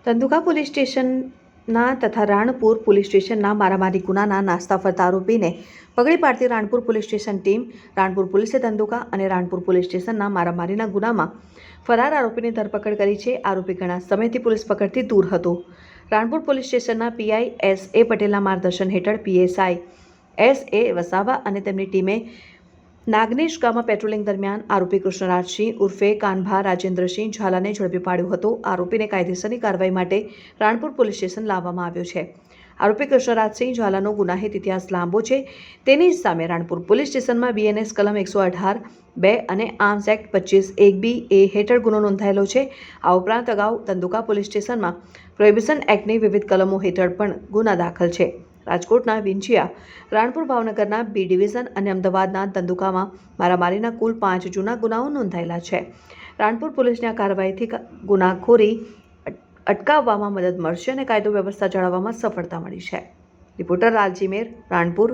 Dhandhuka police સ્ટેશનના તથા Ranpur police સ્ટેશનના મારામારી ગુનાના નાસ્તા ફરતા આરોપીને પકડી પાડતી Ranpur police station team Ranpur પોલીસે ધંધુકા અને રાણપુર પોલીસ સ્ટેશનના મારામારીના ગુનામાં ફરાર આરોપીની ધરપકડ કરી છે. આરોપી ઘણા સમયથી પોલીસ પકડથી દૂર હતો. રાણપુર પોલીસ સ્ટેશનના પીઆઈ એસ.એ. પટેલના માર્ગદર્શન હેઠળ પીએસઆઈ એસ.એ. વસાવા અને તેમની ટીમે નાગનેશ ગામમાં પેટ્રોલિંગ દરમિયાન આરોપી કૃષ્ણરાજસિંહ ઉર્ફે કાનભા રાજેન્દ્રસિંહ ઝાલાને ઝડપી પાડ્યો હતો. આરોપીને કાયદેસરની કાર્યવાહી માટે રાણપુર પોલીસ સ્ટેશન લાવવામાં આવ્યો છે. આરોપી કૃષ્ણરાજસિંહ ઝાલાનો ગુનાહિત ઇતિહાસ લાંબો છે. તેની સામે રાણપુર પોલીસ સ્ટેશનમાં બીએનએસ કલમ 118(2) અને આર્મ્સ એક્ટ 25(1)(b)(a) હેઠળ ગુનો નોંધાયેલો છે. આ ઉપરાંત અગાઉ ધંધુકા પોલીસ સ્ટેશનમાં પ્રોહિબિશન એક્ટની વિવિધ કલમો હેઠળ પણ ગુના દાખલ છે. રાજકોટના વિંછિયા, રાણપુર ભાવનગરના બી ડિવિઝન અને અમદાવાદના ધંધુકામાં મારામારીના કુલ 5 જૂના ગુનાઓ નોંધાયેલા છે. રાણપુર પોલીસની આ કાર્યવાહીથી ગુનાખોરી અટકાવવામાં મદદ મળશે અને કાયદો વ્યવસ્થા જાળવવામાં સફળતા મળી છે. રિપોર્ટર લાલજી મેર, રાણપુર.